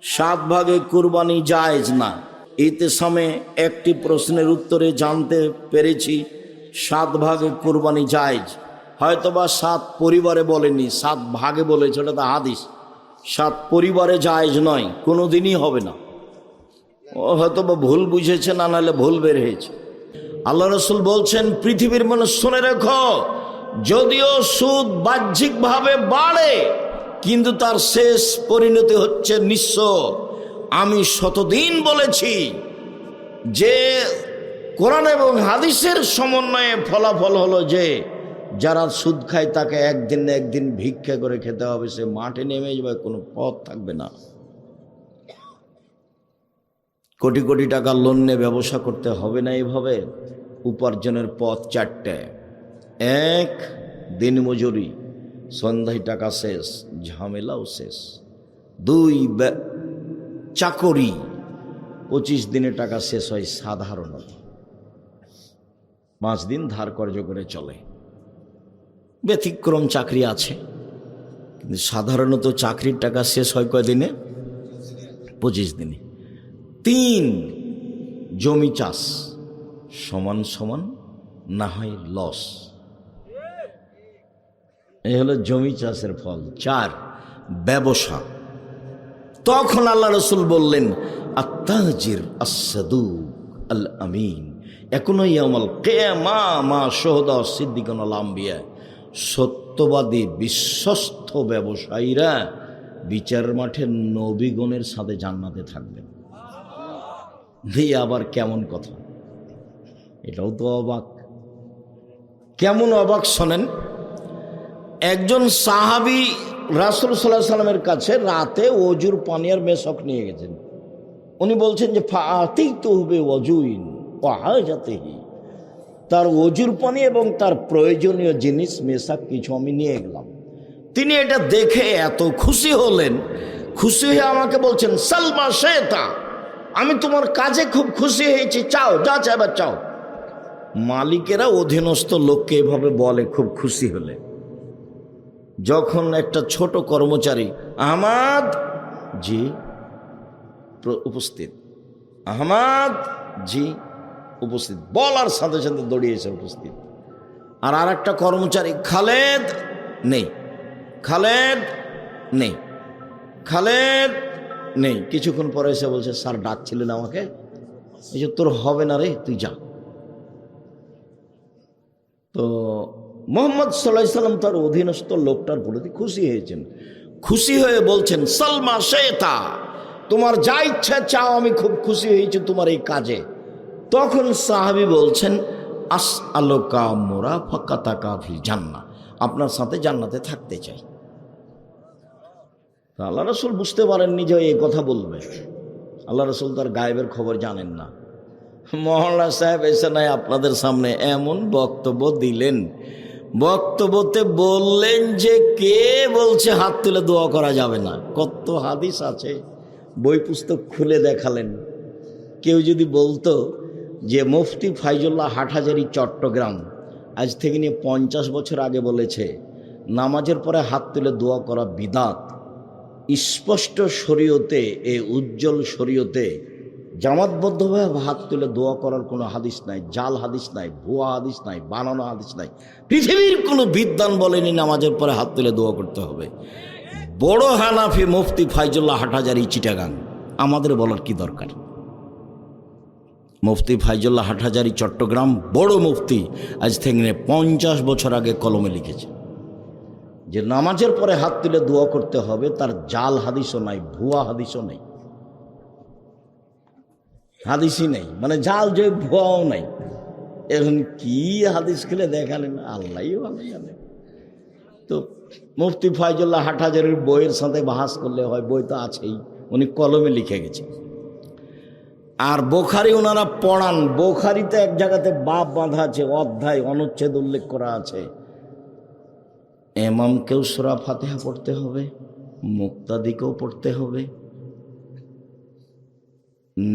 7 ভাগে কুরবানি জায়েজ না। ইতিসামে একটি প্রশ্নের উত্তরে জানতে পেরেছি 7 ভাগে কুরবানি জায়েজ। হয়তোবা 7 পরিবারে বলেনি, 7 ভাগে বলেছে, ওটা তো হাদিস। 7 পরিবারে জায়েজ নয়, কোনো দিনই হবে না। ও হয়তোবা ভুল বুঝেছে, না নাহলে ভুল বের হয়েছে। আল্লাহ রসুল বলছেন, পৃথিবীর মানুষ শুনে রেখো, যদিও সুদ বাহ্যিকভাবে বাড়ে কিন্তু তার শেষ পরিণতি হচ্ছে নিঃস্ব। আমি শতদিন বলেছি যে কোরআন এবং হাদিসের সমন্বয়ে ফলাফল হলো যে যারা সুদ খায় তাকে একদিন না একদিন ভিক্ষা করে খেতে হবে, সে মাঠে নেমে যাবে, কোনো পথ থাকবে না। কোটি কোটি টাকা লোন নিয়ে ব্যবসা করতে হবে না। এইভাবে উপার্জনের পথ 4টে। 1, দিনমজুরি, সন্ধ্যায় টাকা শেষ, ঝামেলাও শেষ। 2, চাকরি, 25 দিনে টাকা শেষ হয় সাধারণত। 5 দিন ধার কর্জ করে চলে। ব্যতিক্রম চাকরি আছে, কিন্তু সাধারণত চাকরির টাকা শেষ হয় কয়দিনে? 25 দিনে। 3, জমি চাষ, সমান সমান না হয় লস। এই হলো জমি চাষের ফল। 4, ব্যবসা। তখন আল্লাহ রসুল বললেন, আত্তাজির আস-সাদুক আল আমিন ইয়াকুনু ইয়াউমাল কিয়ামা মা শুহাদা সিদ্দিকুন আল আম্বিয়া। সত্যবাদী বিশ্বস্ত ব্যবসায়ীরা বিচারের মাঠে নবীগণের সাথে জান্নাতে থাকবেন। এই আবার কেমন কথা? এটাও তো অবাক। কেমন অবাক শোনেন। একজন সাহাবী রাসূল সাল্লাল্লাহু আলাইহি সাল্লামের কাছে রাতে ওজুর পানি আর মেশক নিয়ে গেছেন। উনি বলছেন যে ফাআতিতুহু বিওয়াজুইন ওয়া হাজাতিহি, তার ওজুর পানি এবং তার প্রয়োজনীয় জিনিস মেশাক কিছু আমি নিয়ে গেলাম। তিনি এটা দেখে এত খুশি হলেন, খুশি হয়ে আমাকে বলছেন, সালমা শেতা, আমি তোমার কাজে খুব খুশি হয়েছি, চাও, যা চাইবার চাও। মালিকেরা অধীনস্থ লোককে এভাবে বলে খুব খুশি হলে। যখন একটা ছোট কর্মচারী, আহমদ জি উপস্থিত, আহমদ জি উপস্থিত, বলার সাথে সাথে দৌড়িয়েছে উপস্থিত। আর একটা কর্মচারী, খালেদ নেই, খালেদ নেই, খালেদ নেই। কিছুক্ষণ পরে এসে বলছে, স্যার ডাকছিলেন আমাকে। এই যে তোর হবে না রে, তুই যা। তো মুহাম্মদ সাল্লাল্লাহু আলাইহি সাল্লাম তার অধীনস্থ লোকটার প্রতি খুশি হয়েছেন। খুশি হয়ে বলছেন, সালমা শেতা, তোমার যা ইচ্ছা চাও, আমি খুব খুশি হয়েছি তোমার এই কাজে। তখন সাহাবী বলছেন, আসআলুকা মুরাফাকাতাকা ফিল জান্নাহ, আপনার সাথে জান্নাতে থাকতে চাই। আল্লাহ রসুল বুঝতে পারেননি যে এই কথা বলবে। আল্লাহ রসুল তার গায়েবের খবর জানেন না। মহল্লা সাহেব এসে নাই আপনাদের সামনে এমন বক্তব্য দিলেন, বক্তব্যতে বললেন যে কে বলছে হাত তুলে দোয়া করা যাবে না। কত হাদিস আছে, বই পুস্তক খুলে দেখালেন। কেউ যদি বলতো যে মুফতি ফাইজুল্লাহ হাটহাজারী চট্টগ্রাম আজ থেকে নিয়ে 50 বছর আগে বলেছে নামাজের পরে হাত তুলে দোয়া করা বিদাত, স্পষ্ট শরীয়তে, এই উজ্জ্বল শরীয়তে জামাতবদ্ধভাবে হাত তুলে দোয়া করার কোনো হাদিস নাই, জাল হাদিস নাই, ভুয়া হাদিস নাই, বানানো হাদিস নাই। পৃথিবীর কোনো বিদ্বান বলেনি নামাজের পরে হাত তুলে দোয়া করতে হবে। বড় হানাফি মুফতি ফাইজুল্লাহ হাটহাজারী চিটাগাং, আমাদের বলার কি দরকার? মুফতি ফাইজুল্লাহ হাটহাজারী চট্টগ্রাম, বড় মুফতি, আজ থেকে 50 বছর আগে কলমে লিখেছে যে নামাজের পরে হাত তুলে দোয়া করতে হবে। তার জাল হাদিসও নাই, ভুয়া হাদিসও নেই, হাদিসই নেই, মানে জাল যে ভুয়াও নাই। এখন কি হাদিস খুলে দেখালেন, আল্লাহই ভালো জানে। তো মুফতি ফাইজুল্লাহ হাটহাজারীর বইয়ের সাথে বাহাস করলে হয়, বই তো আছেই, উনি কলমে লিখে গেছেন। আর বোখারি ওনারা পড়ান, বোখারিতে এক জায়গাতে বাব বাঁধা আছে, অধ্যায় অনুচ্ছেদ উল্লেখ করা আছে, ইমামকেও সূরা ফাতিহা পড়তে হবে, মুক্তাদিকেও পড়তে হবে,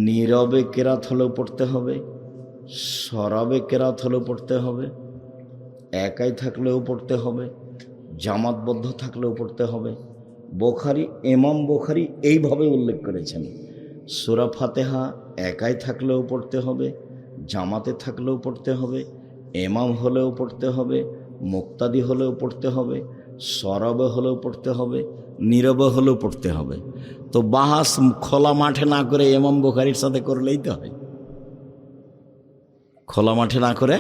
নীরবে কেরাত হলেও পড়তে হবে, সরাবে কেরাত হলেও পড়তে হবে, একাই থাকলেও পড়তে হবে, জামাতবদ্ধ থাকলেও পড়তে হবে, বুখারী, ইমাম বুখারী এইভাবে উল্লেখ করেছেন, সূরা ফাতিহা একাই থাকলেও পড়তে হবে, জামাতে থাকলেও পড়তে হবে, ইমাম হলেও পড়তে হবে, মুক্তাদি হলেও পড়তে হবে, সরবে হলেও পড়তে হবে, নীরবে হলেও পড়তে হবে। তো বাহাস খোলা মাঠে না করে ইমাম বুখারীর সাথে করলেই তো হয়। খোলা মাঠে না করে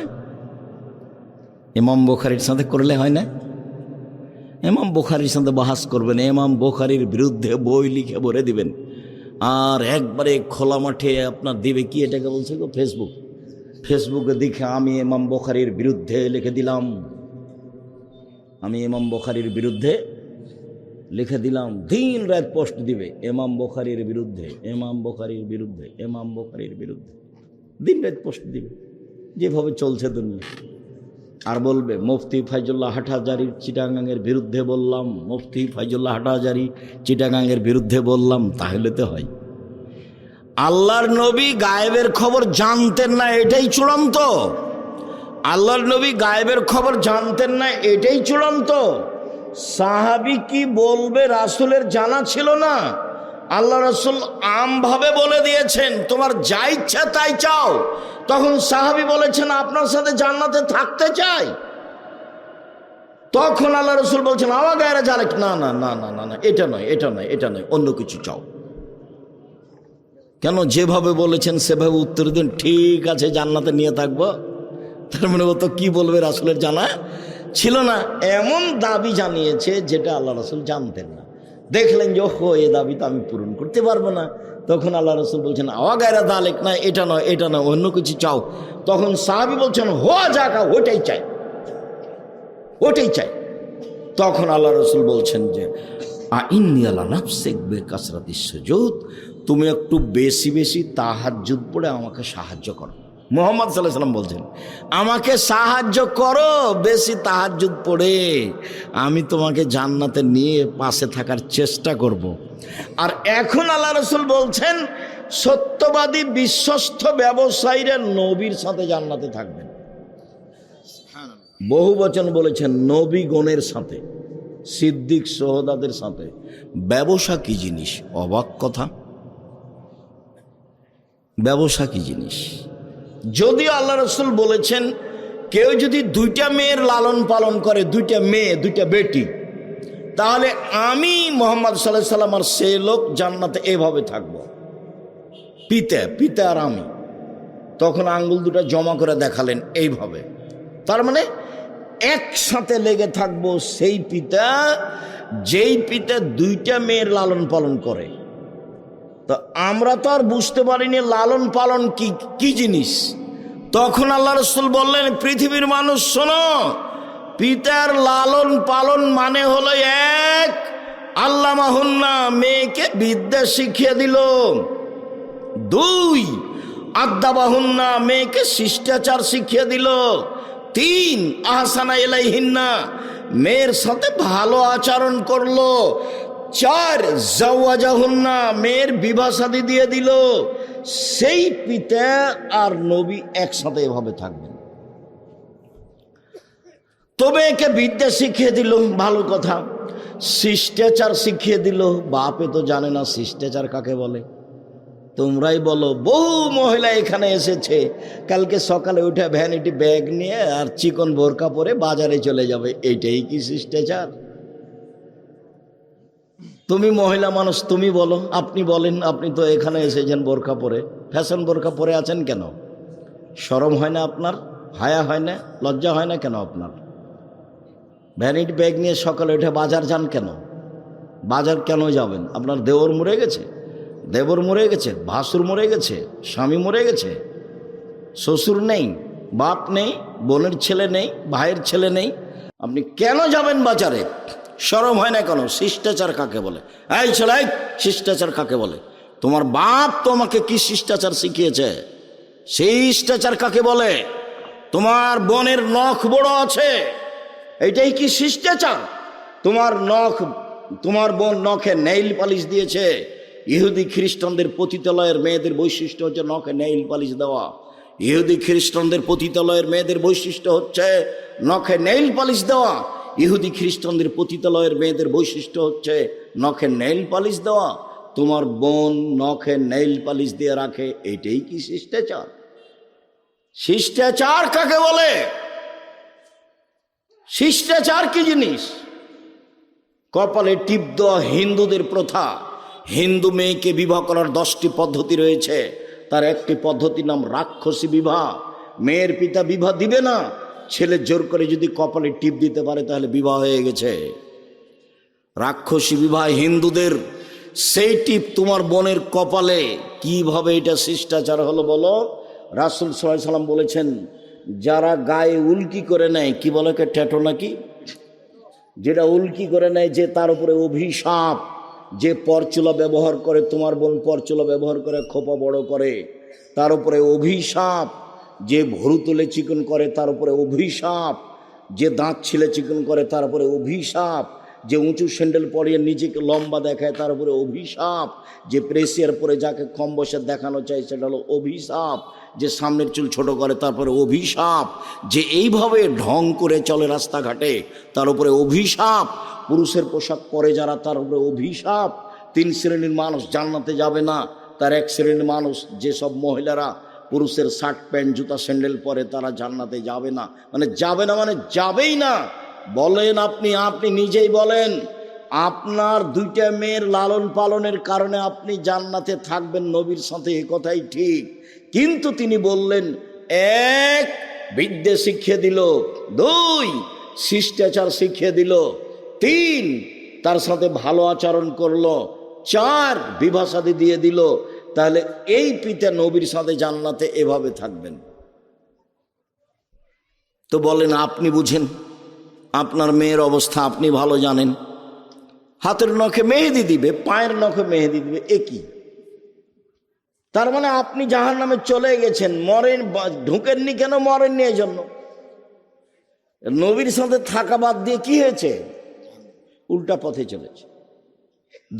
ইমাম বুখারীর সাথে করলে হয় না? ইমাম বুখারীর সাথে বাহাস করবেন, ইমাম বুখারীর বিরুদ্ধে বই লিখে ভরে দিবেন, আর একবারে খোলা মাঠে আপনার দিবে কি, এটাকে বলছে গো ফেসবুকে দেখে আমি ইমাম বুখারীর বিরুদ্ধে লিখে দিলাম, আমি ইমাম বুখারীর বিরুদ্ধে লিখে দিলাম, দিন রাত পোস্ট দিবে ইমাম বুখারীর বিরুদ্ধে, ইমাম বুখারীর বিরুদ্ধে, ইমাম বুখারীর বিরুদ্ধে, দিন রাত পোস্ট দিবে, যেভাবে চলছে দুনিয়া। আর বলবে মুফতি ফাইজুল্লাহ হাটহাজারীর চিটাগাংয়ের বিরুদ্ধে বললাম, মুফতি ফাইজুল্লাহ হাটহাজারী চিটাগাংয়ের বিরুদ্ধে বললাম, তাহলে তো হয়। আল্লাহর নবী গায়েবের খবর জানতেন না, এটাই চূড়ান্ত। আল্লাহর নবী গায়েবের খবর জানতেন না, এটাই চূড়ান্ত। সাহাবী কি বলবে রাসূলের জানা ছিল না? আল্লাহ রাসূল আমভাবে বলে দিয়েছেন, তোমার যা ইচ্ছা তাই চাও। তখন সাহাবী বলেছেন, আপনার সাথে জান্নাতে থাকতে চাই। তখন আল্লাহ রাসূল বলছেন, আওয়া গায়রা জালেক, না না না না না না, এটা নয়, এটা নয়, এটা নয়, অন্য কিছু চাও। কেন? যেভাবে বলেছেন সেভাবে উত্তর দিন, ঠিক আছে জান্নাতে নিয়ে থাকবো। তার মানে ও তো কি বলবে রাসূলের জানা ছিল না, এমন দাবি জানিয়েছে যেটা আল্লাহ রাসূল জানতেন না। দেখলেন যে ওহো, এ দাবি তো আমি পূরণ করতে পারবো না। তখন আল্লাহ রাসূল বলছেন, আওয়া গায়রা দালেক, না এটা নয়, এটা নয়, অন্য কিছু চাও। তখন সাহাবী বলছেন, হোয়া যাকা, ওটাই চাই, ওটাই চাই। তখন আল্লাহ রাসূল বলছেন যে আইন্নী আলা নাফসিক বিকাসরাতিস সুজুদ, তুমি একটু বেশি বেশি তাহাজ্জুদ পড়ে আমাকে সাহায্য করো। মুহাম্মদ সাল্লাল্লাহু আলাইহি ওয়াসাল্লাম বলছেন, আমাকে সাহায্য করো বেশি তাহাজ্জুদ পড়ে, আমি তোমাকে জান্নাতে নিয়ে পাশে থাকার চেষ্টা করব। আর এখন আল্লাহ রাসূল বলছেন, সত্যবাদী বিশ্বস্ত ব্যবসায়ীরা নবীর সাথে জান্নাতে থাকবেন। বহু বচন বলেছেন, নবীগণের সাথে, সিদ্দিক সোহদাদের সাথে। ব্যবসা কি জিনিস? অবাক কথা। ব্যবসা কি জিনিস? যদিও আল্লাহ রাসূল বলেছেন, কেউ যদি দুইটা মেয়ের লালন পালন করে, দুইটা মেয়ে, দুইটা বেটি, তাহলে আমি মুহাম্মদ সাল্লাল্লাহু আলাইহি ওয়াসাল্লাম আর সে লোক জান্নাতে এভাবে থাকবো, পিতা আর আমি। তখন আঙ্গুল দুটো জমা করে দেখালেন এইভাবে। তার মানে একসাথে লেগে থাকবো সেই পিতা, যেই পিতা দুইটা মেয়ের লালন পালন করে। তো আমরা তো আর বুঝতে পারিনি লালন পালন কি জিনিস। তখন আল্লাহ রাসূল বললেন, পৃথিবীর মানুষ শোনো, পিতার লালন পালন মানে হলো এক, আল্লামাহুন্না, মেয়েকে বিদ্যা শিখিয়ে দিল। দুই, আদাবাহুন্না, মেয়েকে শিষ্টাচার শিখিয়ে দিল। তিন, আহসানা ইলাইহিন্না, মেয়ের সাথে ভালো আচরণ করলো। চার, জাওয়াজাহুন্না, মেয়ের বিবাহ শাদী দিয়ে দিল। সেই পিতা আর নবী একসাথে এভাবে থাকবেন। তবে একে বিদ্যা শিখিয়ে দিল, ভালো কথা। শিষ্টাচার শিখিয়ে দিল, বাপে তো জানে না শিষ্টাচার কাকে বলে। তোমরাই বলো, বহু মহিলা এখানে এসেছে, কালকে সকালে উঠে ভ্যানিটি ব্যাগ নিয়ে আর চিকন বোরকা পরে বাজারে চলে যাবে, এইটাই কি শিষ্টাচার? তুমি মহিলা মানুষ, তুমি বলো, আপনি বলেন, আপনি তো এখানে এসেছেন বোরকা পরে, ফ্যাশন বোরকা পরে আছেন কেন? শরম হয় না আপনার? হায়া হয় না? লজ্জা হয় না কেন আপনার? ভ্যানিটি ব্যাগ নিয়ে সকালে উঠে বাজার যান কেন? বাজার কেন যাবেন? আপনার দেওর মরে গেছে, দেবর মরে গেছে, ভাসুর মরে গেছে, স্বামী মরে গেছে, শ্বশুর নেই, বাপ নেই, বোনের ছেলে নেই, ভাইয়ের ছেলে নেই, আপনি কেন যাবেন বাজারে? শরম হয় না কেন? শিষ্টাচার কাকে বলে? এই ছেলে, শিষ্টাচার কাকে বলে? তোমার বাপ তোমাকে কি শিষ্টাচার শিখিয়েছে? শিষ্টাচার কাকে বলে? তোমার বোনের নখ বড় আছে, এইটাই কি শিষ্টাচার? তোমার বোন নখে নেইল পালিশ দিয়েছে। ইহুদি খ্রিস্টানদের পতিতালয়ের মেয়েদের বৈশিষ্ট্য হচ্ছে নখে নেইল পালিশ দেওয়া। ইহুদি খ্রিস্টানদের পতিতালয়ের মেয়েদের বৈশিষ্ট্য হচ্ছে নখে নেইল পালিশ দেওয়া। ইহুদি খ্রিস্টানদের পতিতালয়ের মেয়েদের বৈশিষ্ট্য হচ্ছে নখে নেইল পালিশ দেওয়া, তোমার বোন নখে নেইল পালিশ দিয়ে রাখে, এটাই কি শিষ্টাচার? শিষ্টাচার কাকে বলে? শিষ্টাচার কি জিনিস? কপালে টিপ দেওয়া হিন্দুদের প্রথা। হিন্দু মেয়েকে বিবাহ করার 10টি পদ্ধতি রয়েছে, তার একটি পদ্ধতির নাম রাক্ষসী বিবাহ। মেয়ের পিতা বিবাহ দিবে না, ছেলে জোর করে যদি কপালে টিপ দিতে পারে তাহলে বিবাহ হয়ে গেছে। রাক্ষসী বিবাহ হিন্দুদের। সেই টিপ তোমার বোনের কপালে, কিভাবে এটা শিষ্টাচার হলো বলো? রাসূল সাল্লাল্লাহু আলাইহি সাল্লাম বলেছেন, যারা গায়ে উল্কি করে নেয়, কি বলে ট্যাটো নাকি, যেটা উল্কি করে নেয়, যে তার উপরে অভিশাপ। যে পরচুলা ব্যবহার করে, তোমার বোন পরচুলা ব্যবহার করে খোপা বড় করে, তার উপরে অভিশাপ। যে ভরু তুলে চিকন করে, তার উপরে অভিশাপ। যে দাঁত ছিলে চিকন করে, তার উপরে অভিশাপ। যে উঁচু স্যান্ডেল পরিয়ে নিজেকে লম্বা দেখায়, তার উপরে অভিশাপ। যে প্রেসিয়ার পরে যাকে কম বয়সে দেখানো চাই, সেটা হলো অভিশাপ। যে সামনের চুল ছোট করে, তারপরে অভিশাপ। যে এইভাবে ঢং করে চলে রাস্তাঘাটে, তার উপরে অভিশাপ। পুরুষের পোশাক পরে যারা, তার উপরে অভিশাপ। 3 শ্রেণীর মানুষ জান্নাতে যাবে না। তার 1 শ্রেণীর মানুষ, যেসব মহিলারা পুরুষের শার্ট প্যান্ট জুতা স্যান্ডেল পরে, তারা জান্নাতে যাবে না। মানে যাবে না, মানে যাবেই না। বলেন আপনি নিজেই বলেন, আপনার 2টা মেয়ের লালন পালনের কারণে আপনি জান্নাতে থাকবেন নবীর সাথে, এ কথাই ঠিক। কিন্তু তিনি বললেন, 1 বিদ্যে শিখিয়ে দিল, 2 শিষ্টাচার শিখিয়ে দিল, 3 তার সাথে ভালো আচরণ করলো, 4 বিবাহ শাদী দিয়ে দিল। তাহলে এই পিতা নবীর সাথে জান্নাতে এভাবে থাকবেন। তো বলেন, আপনি বুঝেন, আপনার মেয়ের অবস্থা আপনি ভালো জানেন। হাতের নখে মেহেদি দিবে, পায়ের নখে মেহেদি দিবে, একই। তার মানে আপনি জাহান্নামে চলে গেছেন। মরেন, ঢুকেননি কেন? মরেননি এই জন্য। নবীর সাথে থাকা বাদ দিয়ে কি হয়েছে? উল্টা পথে চলেছে।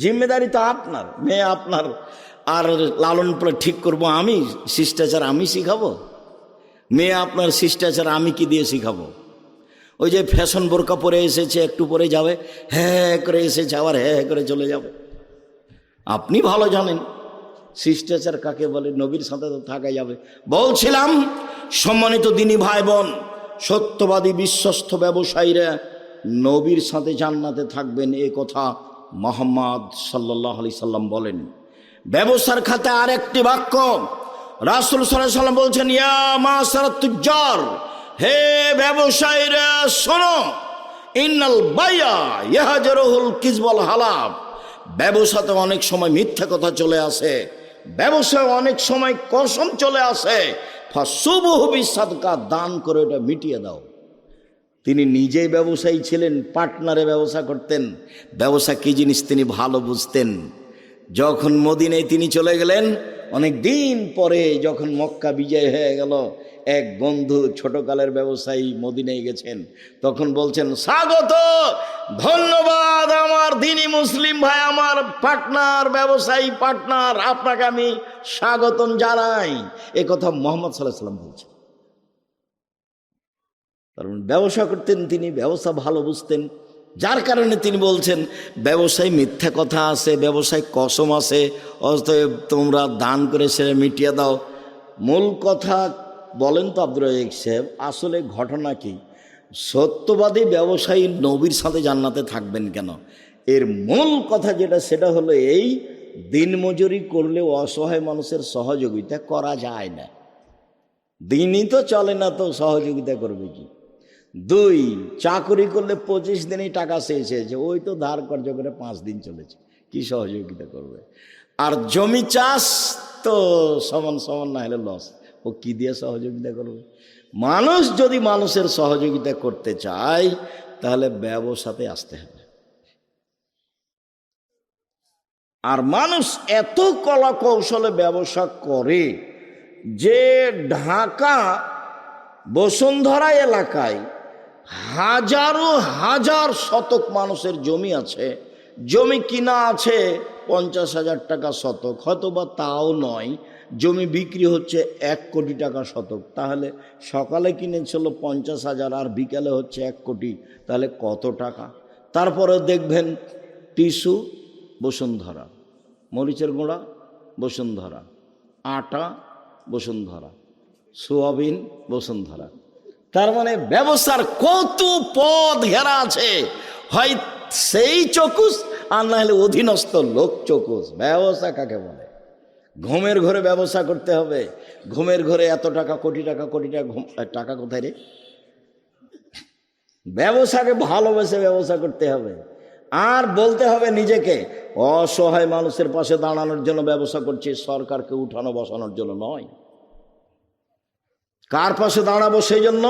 জিম্মেদারি তো আপনার, মেয়ে আপনার। আর লালন পালন ঠিক করবো আমি, শিষ্টাচার আমি শিখাবো? মেয়ে আপনার, শিষ্টাচার আমি কি দিয়ে শিখাবো? ওই যে ফ্যাশন বোরকা পরে এসেছে, একটু পরে যাবে, হ্যাঁ করে এসেছে, আবার হ্যাঁ করে চলে যাবে। আপনি ভালো জানেন শিষ্টাচার কাকে বলে। নবীর সাথে তো থাকা যাবে। বলছিলাম, সম্মানিত দিনী ভাই বোন, সত্যবাদী বিশ্বস্ত ব্যবসায়ীরা নবীর সাথে জান্নাতে থাকবেন, এ কথা মুহাম্মদ সাল্লাল্লাহু আলাইহি সাল্লাম বলেন। ব্যবসার খাতে আরেকটি বাক্য রাসূল সাল্লাল্লাহু আলাইহি সাল্লাম বলছেন, ইয়া মাশারাত তুজ্জার, হে ব্যবসায়ীরা শোনো, ইন্নাল বাইয়া ইয়াহজারুল কিযবুল হালাব। ব্যবসাতে অনেক সময় মিথ্যা কথা চলে আসে, ব্যবসায় অনেক সময় কসম চলে আসে। ফাসুবহু বিসাদকা, দান করে এটা মিটিয়ে দাও। তিনি নিজেই ব্যবসায়ী ছিলেন, পার্টনারে ব্যবসা করতেন। ব্যবসা কি জিনিস তিনি ভালো বুঝতেন। যখন মদিনায় তিনি চলে গেলেন, অনেক দিন পরে যখন মক্কা বিজয় হয়ে গেল, এক বন্ধু ছোটকালের ব্যবসায়ী মদিনায় গেছেন, তখন বলছেন, স্বাগত, ধন্যবাদ আমার দিনী মুসলিম ভাই, আমার পার্টনার, ব্যবসায়ী পার্টনার, আপনাকে আমি স্বাগতম জানাই। এ কথা মুহাম্মদ সাল্লাল্লাহু আলাইহি ওয়াসাল্লাম বলছেন। কারণ ব্যবসা করতেন তিনি, ব্যবসা ভালো বুঝতেন, যার কারণে তিনি বলছেন ব্যবসায় মিথ্যা কথা আছে, ব্যবসায় কসম আছে, অতএব তোমরা দান করে সেটা মিটিয়ে দাও। মূল কথা বলেন তো আব্দুর রাজ্জাক সাহেব, আসলে ঘটনা কি? সত্যবাদী ব্যবসায়ী নবীর সাথে জান্নাতে থাকবেন কেন? এর মূল কথা যেটা, সেটা হলো এই, দিনমজুরি করলেও অসহায় মানুষের সহযোগিতা করা যায় না। দিনই তো চলে না, তো সহযোগিতা করবে কি? 2, চাকরি করলে 25 দিনই টাকা শেষ হয়েছে, ওই তো ধার কর্য করে 5 দিন চলেছে, কি সহযোগিতা করবে? আর জমি চাষ তো সমান সমান না হলে লস, ও কি দিয়ে সহযোগিতা করবে? মানুষ যদি মানুষের সহযোগিতা করতে চায়, তাহলে ব্যবসাতে আসতে হবে। আর মানুষ এত কলা কৌশলে ব্যবসা করে যে ঢাকা বসুন্ধরা এলাকায় হাজারো হাজার শতক মানুষের জমি আছে, জমি কিনা আছে 50,000 টাকা শতক, হয়তো বা তাও নয়, জমি বিক্রি হচ্ছে 1 কোটি টাকা শতক। তাহলে সকালে কিনেছিল 50,000 আর বিকালে হচ্ছে 1 কোটি, তাহলে কত টাকা? তারপরে দেখবেন টিস্যু বসুন্ধরা, মরিচের গুঁড়া বসুন্ধরা, আটা বসুন্ধরা, সোয়াবিন বসুন্ধরা। তার মানে ব্যবসার কত পদ ঘেরা আছে, হয় সেই চকুস আর না হলে অধীনস্থ লোক চকুস। ব্যবসা কাকে বলে? ঘুমের ঘরে ব্যবসা করতে হবে। ঘুমের ঘরে এত টাকা, কোটি টাকা, কোটি টাকা। টাকা কোথায় রে? ব্যবসাকে ভালোবেসে ব্যবসা করতে হবে। আর বলতে হবে নিজেকে অসহায় মানুষের পাশে দাঁড়ানোর জন্য ব্যবসা করছি, সরকারকে উঠানো বসানোর জন্য নয়। কার পাশে দাঁড়াবো? সেই জন্য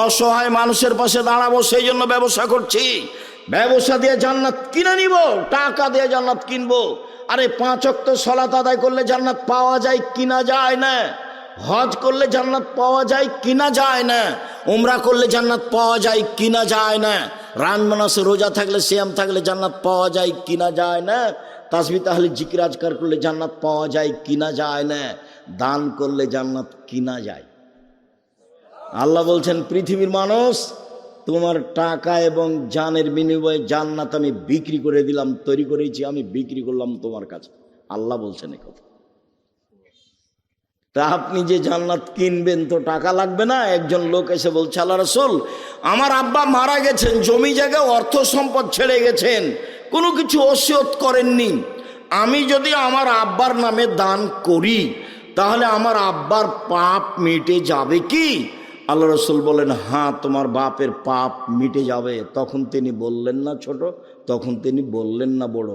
অসহায় মানুষের পাশে দাঁড়াবো, সেই জন্য ব্যবসা করছি। ব্যবসা দিয়ে জান্নাত কিনে নিব, টাকা দিয়ে জান্নাত কিনবো। আরে 5 ওয়াক্ত সালাত আদায় করলে জান্নাত পাওয়া যায় কিনা যায় না? হজ করলে জান্নাত পাওয়া যায় কিনা যায় না? উমরা করলে জান্নাত পাওয়া যায় কিনা যায় না? রমজান মাসে রোজা থাকলে, সিয়াম থাকলে জান্নাত পাওয়া যায় কিনা যায় না? তাসবিহ তাহলিল জিকির আজকার করলে জান্নাত পাওয়া যায় কিনা যায় না? দান করলে জান্নাত কিনা যায়? আল্লাহ বলছেন, পৃথিবীর মানুষ, তোমার টাকা এবং জানের বিনিময়ে জান্নাত আমি বিক্রি করে দিলাম, তৈরি করেছি, আমি বিক্রি করলাম তোমার কাছে। আল্লাহ বলছেন এই কথা। তা আপনি যে জান্নাত কিনবেন তো টাকা লাগবে না? একজন লোক এসে বলছে, আল্লাহ রাসূল, আমার আব্বা মারা গেছেন, জমি জায়গা অর্থ সম্পদ ছেড়ে গেছেন, কোনো কিছু ওসিয়ত করেননি। আমি যদি আমার আব্বার নামে দান করি তাহলে আমার আব্বার পাপ মিটে যাবে কি? আল্লাহ রাসূল বলেন, হ্যাঁ, তোমার বাপের পাপ মিটে যাবে। তখন তিনি বললেন না ছোট, তখন তিনি বললেন না বড়,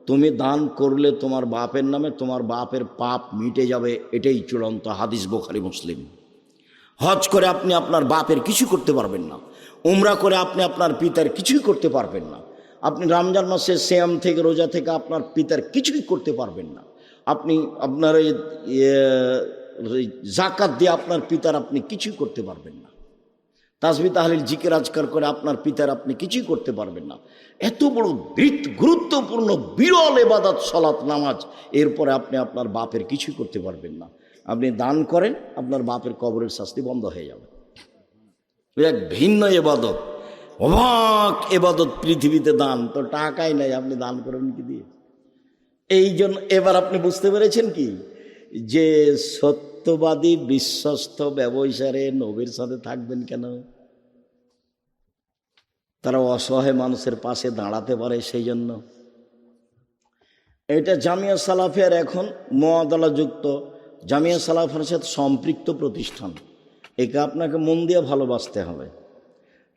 তুমি দান করলে তোমার বাপের নামে তোমার বাপের পাপ মিটে যাবে। এটাই চূড়ান্ত হাদিস, বুখারী মুসলিম। হজ করে আপনি আপনার বাপের কিছু করতে পারবেন না, উমরা করে আপনি আপনার পিতার কিছুই করতে পারবেন না, আপনি রমজান মাসে সিয়াম থেকে, রোজা থেকে আপনার পিতার কিছুই করতে পারবেন না, আপনি আপনার এই জাকাত দিয়ে আপনার পিতার আপনি কিছুই করতে পারবেন না, তাসবিহ তাহলিল জিকির আজকার করে আপনার পিতার আপনি কিছুই করতে পারবেন না। এত বড় গুরুত্বপূর্ণ বিরল ইবাদত সালাত নামাজ, এরপরে আপনি আপনার বাপের কিছুই করতে পারবেন না। আপনি দান করেন, আপনার বাপের কবরের শাস্তি বন্ধ হয়ে যাবে। এক ভিন্ন ইবাদত, অবাক ইবাদত পৃথিবীতে দান। তো টাকাই নাই, আপনি দান করেন কি দিয়ে? এই জন্য এবার আপনি বুঝতে পেরেছেন কি যে সত্যবাদী বিশ্বস্ত ব্যবসায়ী নবীর সাথে থাকবেন কেন? তারা অসহায় মানুষের পাশে দাঁড়াতে পারে, সেই জন্য। এটা জামিয়া সালাফিয়ার এখন মুআদালাযুক্ত, জামিয়া সালাফিয়ার সাথে সম্পৃক্ত প্রতিষ্ঠান। একে আপনাকে মন দিয়ে ভালোবাসতে হবে।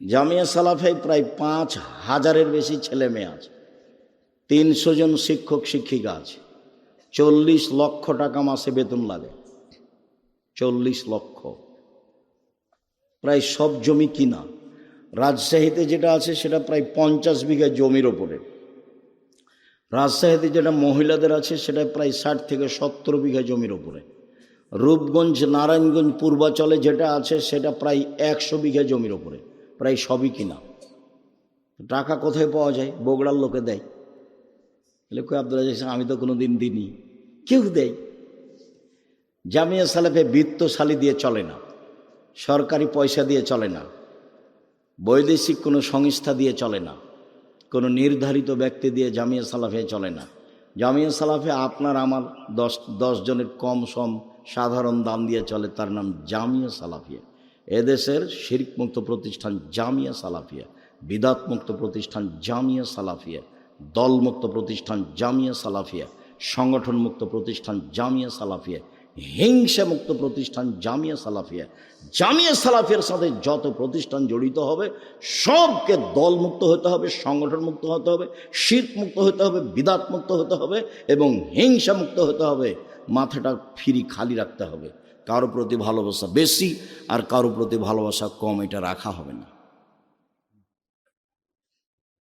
জামিয়া সালাফিয়ায় প্রায় 5,000-এর বেশি ছেলে মেয়ে আছে, 300 জন শিক্ষক শিক্ষিকা আছে, 40 লক্ষ টাকা মাসে বেতন লাগে। 40 লক্ষ, প্রায় সব জমি কিনা। রাজশাহীতে যেটা আছে সেটা প্রায় 50 বিঘা জমির ওপরে। রাজশাহীতে যেটা মহিলাদের আছে সেটা প্রায় 60 থেকে 70 বিঘা জমির ওপরে। রূপগঞ্জ, নারায়ণগঞ্জ, পূর্বাচলে যেটা আছে সেটা প্রায় 100 বিঘা জমির ওপরে, প্রায় সবই কিনা। টাকা কোথায় পাওয়া যায়? বগুড়ার লোকে দেয়। বলে, কই আব্দুল আজিজ, আমি তো কোনো দিন দিইনি। কেউ দেয়। জামিয়া সালাফে বিত্তশালী দিয়ে চলে না, সরকারি পয়সা দিয়ে চলে না, বৈদেশিক কোনো সংস্থা দিয়ে চলে না, কোনো নির্ধারিত ব্যক্তি দিয়ে জামিয়া সালাফে চলে না। জামিয়া সালাফে আপনার আমার 10 জনের কম সম সাধারণ দান দিয়ে চলে, তার নাম জামিয়া সালাফিয়া। এদেশের শিরক মুক্ত প্রতিষ্ঠান জামিয়া সালাফিয়া, বিদাত মুক্ত প্রতিষ্ঠান জামিয়া সালাফিয়া, দলমুক্ত প্রতিষ্ঠান জামিয়া সালাফিয়া, সংগঠন মুক্ত প্রতিষ্ঠান জামিয়া সালাফিয়া, হিংসা মুক্ত প্রতিষ্ঠান জামিয়া সালাফিয়া। জামিয়া সালাফিয়ার সাথে যত প্রতিষ্ঠান জড়িত হবে সবকে দলমুক্ত হতে হবে, সংগঠন মুক্ত হতে হবে, শিরক মুক্ত হতে হবে, বিদাত মুক্ত হতে হবে এবং হিংসা মুক্ত হতে হবে। মাথাটা ফ্রি খালি রাখতে হবে। কারো প্রতি ভালোবাসা বেশি আর কারো প্রতি ভালোবাসা কম, এটা রাখা হবে না।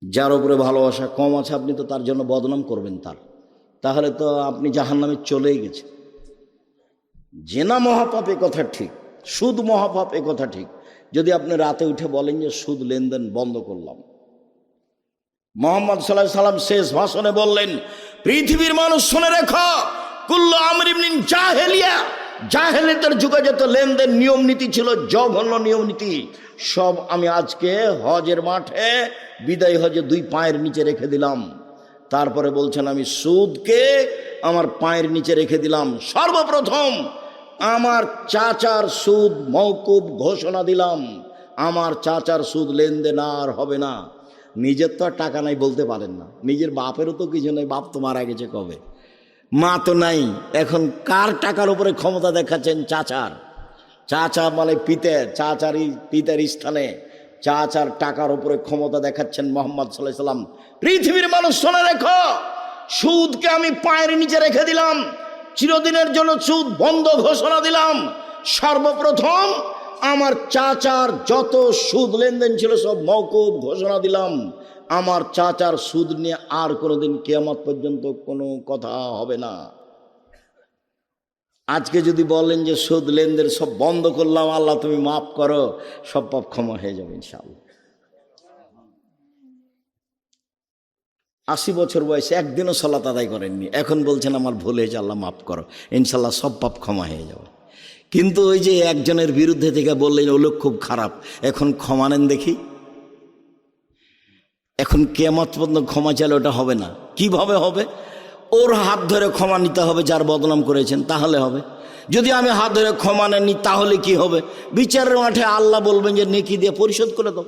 যার উপরে ভালোবাসা কম আছে আপনি তো তার জন্য বদনাম করবেন, তাহলে তো আপনি জাহান্নামে চলেই গেছেন। জেনা মহাপাপ এ কথা ঠিক, সুদ মহাপাপ এ কথা ঠিক। যদি আপনি রাতে উঠে বলেন যে সুদ লেনদেন বন্ধ করলাম। মুহাম্মদ সাল্লাল্লাহু আলাইহি সাল্লাম শেষ ভাষণে বললেন, পৃথিবীর মানুষ শুনে রেখো, কুল্লু আমরিন মিন জাহেলিয়া, জাহেলিয়াতের যুগে যত লেনদেন নিয়ম নীতি ছিল, জঘন্য নিয়ম নীতি, সব আমি আজকে হজের মাঠে বিদায় হজে 2 পায়ের নিচে রেখে দিলাম। তারপরে বলছেন আমি সুদকে আমার পায়ের নিচে রেখে দিলাম। সর্বপ্রথম আমার চাচার সুদ মওকুফ ঘোষণা দিলাম, আমার চাচার সুদ লেনদেন আর হবে না। নিজের তো আর টাকা নাই বলতে পারেন না, নিজের বাপেরও তো কিছু নেই, বাপ তো মারা গেছে কবে, মা তো নাই। এখন কার টাকার উপরে ক্ষমতা দেখাচ্ছেন? চাচার। চাচা মানে পিতার স্থানে চাচার টাকার উপরে ক্ষমতা দেখাচ্ছেন মোহাম্মদ সাল্লাল্লাহু আলাইহি সাল্লাম। পৃথিবীর মানুষ শুনে রেখো, সুদকে আমি পায়ের নিচে রেখে দিলাম, চিরদিনের জন্য সুদ বন্ধ ঘোষণা দিলাম। সর্বপ্রথম আমার চাচার যত সুদ লেনদেন ছিল সব মওকুফ ঘোষণা দিলাম। আমার চাচার সুদ নিয়ে আর কোনোদিন কিয়ামত পর্যন্ত কোনো কথা হবে না। আজকে যদি বলেন যে সুদ লেনদেন সব বন্ধ করলাম, আল্লাহ তুমি মাফ করো, সব পাপ ক্ষমা হয়ে যাবে ইনশাআল্লাহ। 80 বছর বয়সে একদিনও সালাত আদায় করেননি, এখন বলছেন আমার ভুল হয়েছে, আল্লাহ মাফ করো, ইনশাল্লাহ সব পাপ ক্ষমা হয়ে যাবে। কিন্তু ওই যে একজনের বিরুদ্ধে থেকে বললেন ও লোক খুব খারাপ, এখন ক্ষমা নেন দেখি। এখন কিয়ামত পর্যন্ত ক্ষমা চাইলে ওটা হবে না। কিভাবে হবে? ওর হাত ধরে ক্ষমা নিতে হবে যার বদনাম করেছেন, তাহলে হবে। যদি আমি হাত ধরে ক্ষমা নেননি তাহলে কি হবে? বিচারের মাঠে আল্লাহ বলবেন যে নেকি দিয়ে পরিশোধ করে দাও।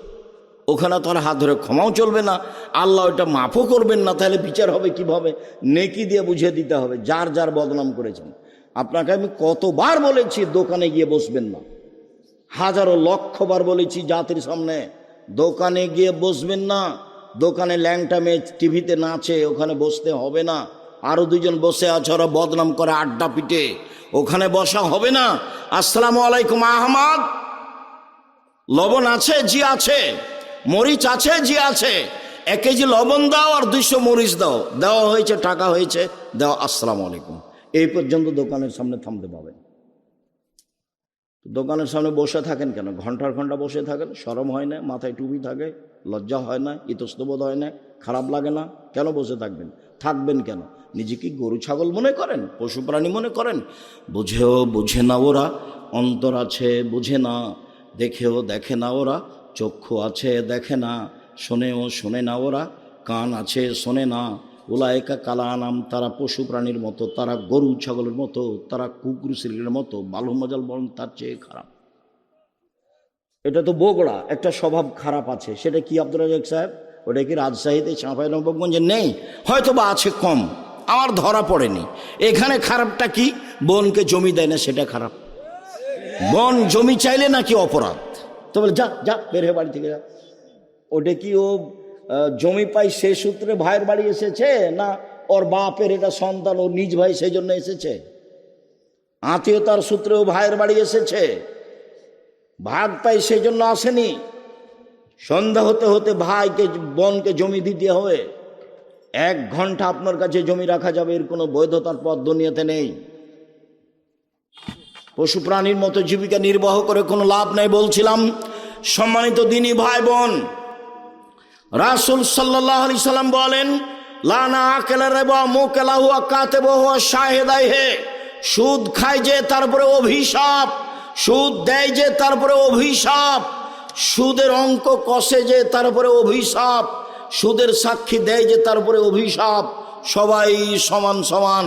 ওখানে তো আর হাত ধরে ক্ষমাও চলবে না, আল্লাহ ওটা মাফও করবেন না, তাহলে বিচার হবে কিভাবে? নেকি দিয়ে বুঝিয়ে দিতে হবে যার যার বদনাম করেছেন। আপনাকে আমি কতবার বলেছি দোকানে গিয়ে বসবেন না, হাজারো লক্ষবার বলেছি জাতির সামনে দোকানে গিয়ে বসবেন না। দোকানে ল্যাংটা মেয়ে টিভিতে নাচে, ওখানে বসতে হবে না। আরো দুজন বসে আছে, ওরা বদনাম করে আড্ডা পিটে, ওখানে বসা হবে না। আসসালামু আলাইকুম আহমদ, লবণ আছে? জি আছে। মরিচ আছে? জি আছে। 1 কেজি লবণ দাও আর 200 মরিচ দাও। দেওয়া হয়েছে, টাকা হয়েছে, দাও, আসসালামু আলাইকুম। এই পর্যন্ত দোকানের সামনে থামতে পাবেন। দোকানের সামনে বসে থাকেন কেন? ঘন্টার ঘন্টা বসে থাকেন, শরম হয় না? মাথায় টুপি থাকে, লজ্জা হয় না? ইতস্তবোধ হয় না? খারাপ লাগে না? কেন বসে থাকবেন? থাকবেন কেন? নিজে কি গরু ছাগল মনে করেন? পশু প্রাণী মনে করেন? বুঝে না ওরা, অন্তর আছে বুঝে না, দেখেও দেখে না ওরা, চক্ষু আছে দেখে না, শোনেও শোনে না ওরা, কান আছে শোনে না। উলায়েকা কালা আনাম, তারা পশু প্রাণীর মতো, তারা গরু ছাগলের মতো, তারা কুকুর শিল্পের মতো, বালু মজাল বরং তার চেয়ে খারাপ। এটা তো বগুড়া, একটা স্বভাব খারাপ আছে, সেটা কি আব্দুর রাজ্জাক সাহেব? ওটা কি রাজশাহীতে, চাঁপাইনবাবগঞ্জে নেই? হয়তো বা আছে, কম, আমার ধরা পড়েনি। এখানে খারাপটা কি? বোনকে জমি দেয় না, সেটা খারাপ। বোন জমি চাইলে নাকি অপরাধ? তো বলে যা যা বের হয়ে বাড়ি থেকে যা। ওটা কি ও জমি পাই সে সূত্রে ভাইয়ের বাড়ি এসেছে, না ওর বাপের এটা সন্তান, ওর নিজ ভাই সেই জন্য এসেছে? আত্মীয়তার সূত্রে ও ভাইয়ের বাড়ি এসেছে, ভাগ পাই সেই জন্য আসেনি। সন্ধ্যা হতে হতে ভাইকে বোনকে জমি দিতে হবে। 1 ঘন্টা আপনার কাছে জমি রাখা যাবে, এর কোনো বৈধতার পথ দুনিয়াতে নেই। পশু প্রাণীর মতো জীবিকা নির্বাহ করে কোনো লাভ নেই। বলছিলাম সম্মানিত দিনী ভাই বোন, রাসূল সাল্লাল্লাহু আলাইহি সাল্লাম বলেন, লানা আকেলা রিবা মুকালাহু কাতিবহু শাহিদাইহি, সুদ খায় যে তারপরে অভিশাপ, সুদ দেয় যে তারপরে অভিশাপ, সুদের অঙ্ক কষে যে তারপরে অভিশাপ, সুদের সাক্ষী দেয় যে তারপরে অভিশাপ। সবাই সমান সমান।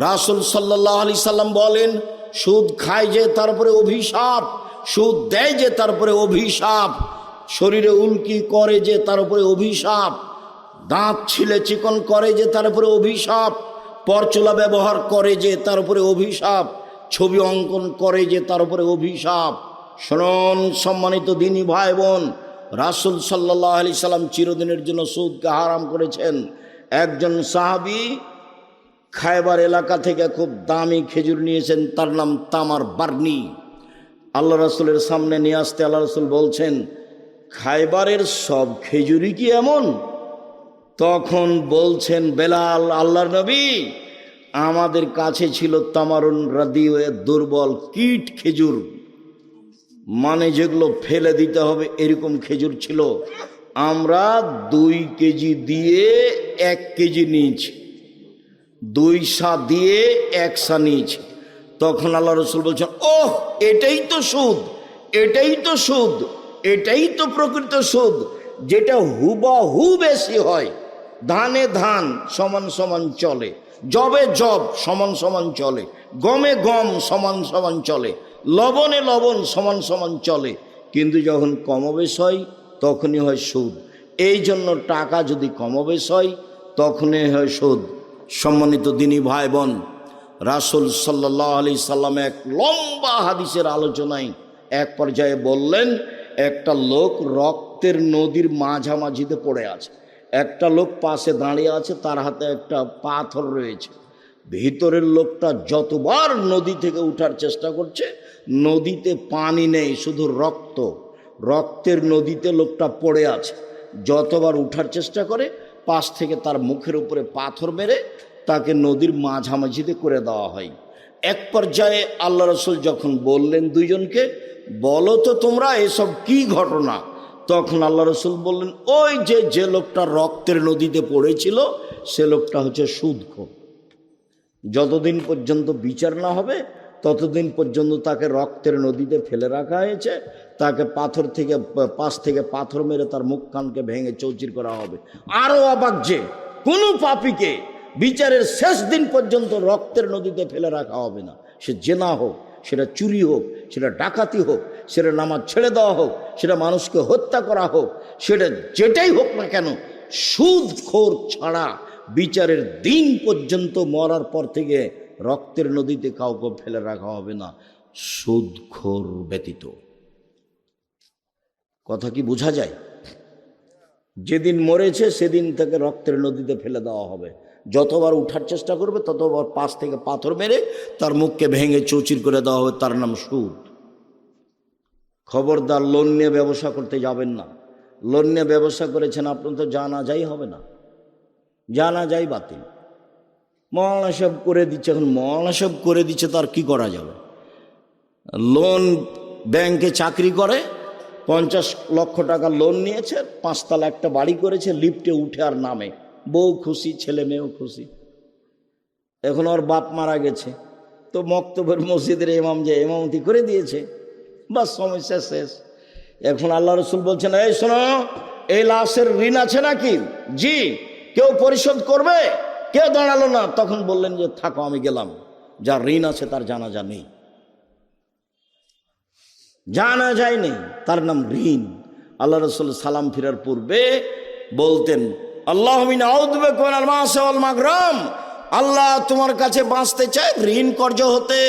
রাসূল সাল্লাল্লাহু আলাইহি সাল্লাম বলেন, সুদ খায় যে তারপরে অভিশাপ, সুদ দেয় যে তারপরে অভিশাপ, শরীরে উল্কি করে যে তার উপরে অভিশাপ, দাঁত ছিলে চিকন করে যে তার উপরে অভিশাপ, পরচুলা ব্যবহার করে যে তার উপরে অভিশাপ, ছবি অঙ্কন করে যে তার উপরে অভিশাপ। শুনুন সম্মানিত দিনী ভাই বোন, রাসূল সাল্লাল্লাহু আলাইহি সাল্লাম চিরদিনের জন্য সুদকে হারাম করেছেন। একজন সাহাবী খায়বার এলাকা থেকে খুব দামি খেজুর নিয়েছেন, তার নাম তামার বার্নি। আল্লাহ রাসূলের সামনে নিয়ে আসতে আল্লাহ রাসূল বলছেন, খায়বারের সব খেজুরই কি এমন? তখন বলছেন বেলাল, আল্লাহর নবী, আমাদের কাছে ছিল তামারুন রাদিউ, দুর্বল কীট খেজুর, মানে যেগুলো ফেলে দিতে হবে এরকম খেজুর ছিল। আমরা 2 কেজি দিয়ে 1 কেজি নিয়েছি, 2 সা দিয়ে 1 সা নিয়েছি। তখন আল্লাহ রাসূল বলছেন, ওহ, এটাই তো সুদ, এটাই তো সুদ, এটাই তো প্রকৃত সুদ, যেটা হুবাহু বেশি হয়। ধানে ধান সমান সমান চলে, জবে জব সমান সমান চলে, গমে গম সমান সমান চলে, লবণে লবণ সমান সমান চলে, কিন্তু যখন কমবেশ হয় তখনই হয় সুদ। এই জন্য টাকা যদি কমবেশ হয় তখনই হয় সুদ। সম্মানিত দিনী ভাই বোন, রাসূল সাল্লাল্লাহু আলাইহি সাল্লাম এক লম্বা হাদিসের আলোচনায় এক পর্যায়ে বললেন, একটা লোক রক্তের নদীর মাঝামাঝিতে পড়ে আছে, একটা লোক পাশে দাঁড়িয়ে আছে, তার হাতে একটা পাথর রয়েছে। ভিতরের লোকটা যতবার নদী থেকে উঠার চেষ্টা করছে, নদীতে পানি নেই, শুধু রক্ত, রক্তের নদীতে লোকটা পড়ে আছে। যতবার উঠার চেষ্টা করে, পাশ থেকে তার মুখের উপরে পাথর মেরে তাকে নদীর মাঝামাঝিতে করে দেওয়া হয়। এক পর্যায়ে আল্লাহ রাসূল যখন বললেন দুইজনকে, বলো তো তোমরা এসব কি ঘটনা? তখন আল্লাহ রাসূল বললেন, ওই যে লোকটা রক্তের নদীতে পড়েছিল সে লোকটা হচ্ছে সুদখোর। যতদিন পর্যন্ত বিচার না হবে ততদিন পর্যন্ত তাকে রক্তের নদীতে ফেলে রাখা হয়েছে, তাকে পাশ থেকে পাথর মেরে তার মুখ কানকে ভেঙে চৌচির করা হবে। আরও অবাক যে কোনো পাপীকে বিচারের শেষ দিন পর্যন্ত রক্তের নদীতে ফেলে রাখা হবে না। সে জেনা হোক, সেটা চুরি হোক, সেটা ডাকাতি হোক, সেটা নামাজ ছেড়ে দেওয়া হোক, সেটা মানুষকে হত্যা করা হোক, সেটা যেটাই হোক না কেন, সুদখোর ছাড়া বিচারের দিন পর্যন্ত মরার পর থেকে রক্তের নদীতে কাউকে ফেলে রাখা হবে না, সুদখোর ব্যতীত। কথা কি বোঝা যায়? যেদিন মরেছে সেদিন থেকে রক্তের নদীতে ফেলে দেওয়া হবে। যতবার উঠার চেষ্টা করবে ততবার পাশ থেকে পাথর মেরে তার মুখকে ভেঙে চৌচির করে দেওয়া হবে, তার নাম সুদ। খবরদার লোন নিয়ে ব্যবসা করতে যাবেন না। লোন নিয়ে ব্যবসা করেছেন আপনার তো জানাজাই হবে না, জানাজাই বাতিল। মওলানা সাহেব করে দিচ্ছে, এখন মওলানা সাহেব করে দিচ্ছে তার কি করা যাবে? লোন ব্যাংকে চাকরি করে, 50 লক্ষ টাকা লোন নিয়েছে, 5 তলা একটা বাড়ি করেছে, লিফটে উঠে আর নামে, বউ খুশি, ছেলে মেয়েও খুশি। এখন ওর বাপ মারা গেছে, তো মক্তবের মসজিদের ইমাম যে ইমামতি করে দিয়েছে, বাস সমস্যা শেষ। এখন আল্লাহ রাসূল বলছেন, এই শোনো, এই লাশের ঋণ আছে নাকি? জি। কেউ পরিশোধ করবে? কেউ দাঁড়ালো না। তখন বললেন যে থাকো, আমি গেলাম, যার ঋণ আছে তার জানাজা নেই, জানাজাই নেই, তার নাম ঋণ। আল্লাহ রাসূল সালাম ফিরার পূর্বে বলতেন, আল্লাহুম্মা আউযু বিকা মিনাল মা'সি ওয়াল মাগরাম, আল্লাহ তোমার কাছে বাঁচতে চাই ঋণ কর্জ হতে,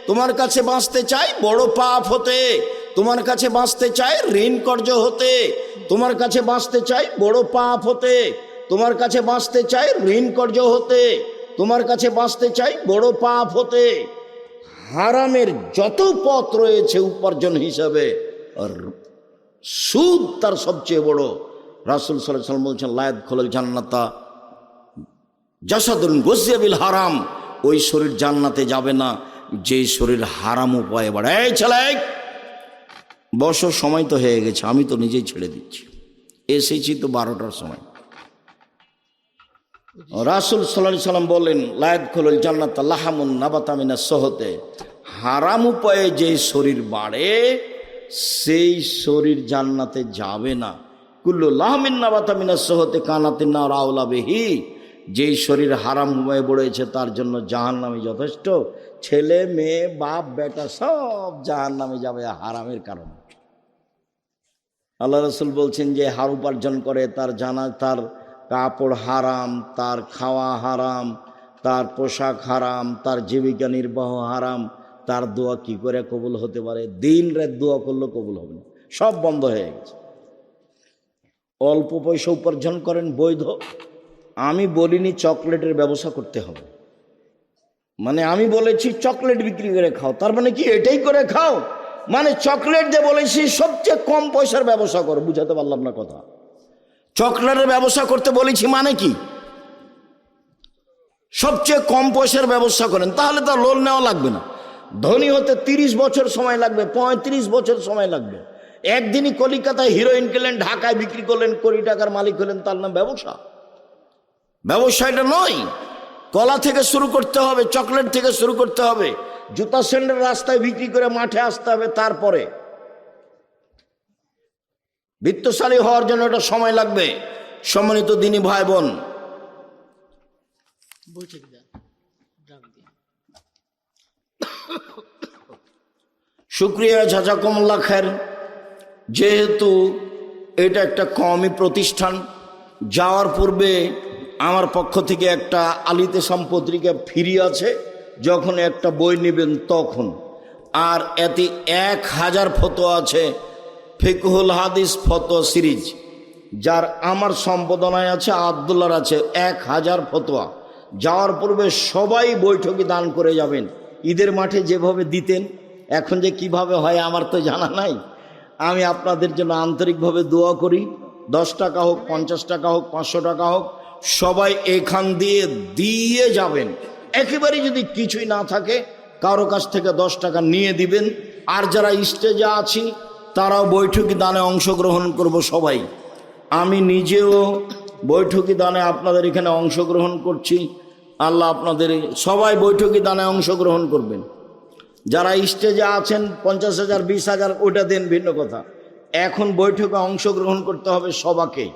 তোমার কাছে বাঁচতে চাই বড় পাপ হতে, তোমার কাছে বাঁচতে চাই ঋণ কর্জ হতে, তোমার কাছে বাঁচতে চাই বড় পাপ হতে, তোমার কাছে বাঁচতে চাই ঋণ কর্জ হতে, তোমার কাছে বাঁচতে চাই বড় পাপ হতে। হারামের যত পথ রয়েছে উপার্জন হিসাবে, আর সুদ তার সবচেয়ে বড়। রাসূল সাল্লাল্লাহু আলাইহি ওয়াসাল্লাম বলছেন, লা ইয়াদখুলুল জান্নাতা জাসাদুন গুযিয়া বিল হারাম, ওই শরীর জান্নাতে যাবে না যে শরীর হারাম উপায়ে বাড়ে। এই ছেলে বসো, সময় তো হয়ে গেছে, আমি তো নিজেই ছেড়ে দিচ্ছি, এসেছি তো 12টার সময়। রাসূল সাল্লাল্লাহু আলাইহি ওয়াসাল্লাম বললেন, লা ইয়াদখুলুল জান্নাতা লাহামুন নাবাতা মিনাস সুহতে, হারাম উপায়ে যে শরীর বাড়ে সেই শরীর জান্নাতে যাবে না। কুল্লু লাহমিন নাবাতা মিনাস সুহতে কানাতিন নার আওলা বিহি, যেই শরীর হারাম উপায়ে বড়েছে তার জন্য জাহান্নামে যথেষ্ট। ছেলে মেয়ে বাপ বেটা সব জাহান্নামে যাবে হারামের কারণে। আল্লাহ রাসূল বলছেন, যে হার উপার্জন করে তার তার কাপড় হারাম, তার খাওয়া হারাম, তার পোশাক হারাম, তার জীবিকা নির্বাহ হারাম, তার দোয়া কি করে কবুল হতে পারে? দিন রাত দোয়া করলেও কবুল হবে না, সব বন্ধ হয়ে গেছে। অল্প পয়সা উপার্জন করেন বৈধ। আমি বলিনি চকলেটের ব্যবসা করতে হবে, মানে আমি বলেছি চকলেট বিক্রি করে খাও, তার মানে কি এটাই করে খাও? মানে চকলেট দিয়ে বলেছি সবচেয়ে কম পয়সার ব্যবসা করো। বুঝাতে পারলাম না কথা? চকলেটের ব্যবসা করতে বলেছি মানে কি? সবচেয়ে কম পয়সার ব্যবসা করেন, তাহলে তো লোন নেওয়া লাগবে না। ধনী হতে 30 বছর সময় লাগবে, 35 বছর সময় লাগবে। একদিনই কলিকাতায় হিরোইন কিনলেন, ঢাকায় বিক্রি করলেন, কোটি টাকার মালিক হলেন, তার নাম ব্যবসা? ব্যবসা এটা নয়। কলা থেকে শুরু করতে হবে, চকলেট থেকে শুরু করতে হবে, জুতা স্যান্ডেল রাস্তায় বিক্রি করে মাঠে আসতে হবে। তারপরে বিত্তশালী হওয়ার জন্য এটা সময় লাগবে। সম্মানিত দিনী ভাই বোন, শুক্রিয়া জাযাকুমুল্লাহ খায়ের। যেহেতু এটা একটা কওমি প্রতিষ্ঠান, যাওয়ার পূর্বে আমার পক্ষ থেকে একটা আলিতেসাম পত্রিকা ফ্রি আছে, যখন একটা বই নেবেন তখন। আর এতে 1000 ফতোয়া আছে, ফিকহুল হাদিস ফতোয়া সিরিজ, যার আমার সম্পাদনায় আছে, আব্দুল্লাহর আছে 1000 ফতোয়া। যাওয়ার পূর্বে সবাই বৈঠকে দান করে যাবেন। ঈদের মাঠে যেভাবে দিতেন, এখন যে কিভাবে হয় আমার তো জানা নাই। আমি আপনাদের জন্য আন্তরিকভাবে দোয়া করি। 10 টাকা হোক, 50 টাকা হোক, 500 টাকা হোক, সবাই এখান দিয়ে দিয়ে যাবেন। একেবারে যদি কিছুই না থাকে, কারো কাছ থেকে 10 টাকা নিয়ে দিবেন। আর যারা স্টেজে আছি তারাও বৈঠকি দানে অংশগ্রহণ করব সবাই। আমি নিজেও বৈঠকি দানে আপনাদের এখানে অংশগ্রহণ করছি। আল্লাহ আপনাদের সবাই বৈঠকি দানে অংশগ্রহণ করবেন। যারা স্টেজে আছেন 50,000 20,000 ওটা দেন ভিন্ন কথা, এখন বৈঠকে অংশগ্রহণ করতে হবে সবাকে।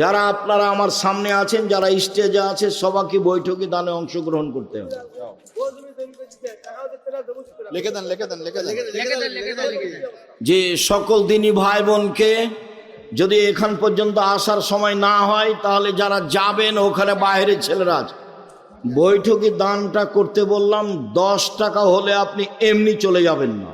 যারা আপনারা আমার সামনে আছেন, যারা স্টেজে আছে, সবাইকে বৈঠকি দানে অংশগ্রহণ করতে হবে। যে সকল দিনী ভাই বোনকে যদি এখান পর্যন্ত আসার সময় না হয়, তাহলে যারা যাবেন ওখানে বাইরের ছেলেরা আছে, বৈঠকি দানটা করতে বললাম। 10 টাকা হলে আপনি এমনি চলে যাবেন না।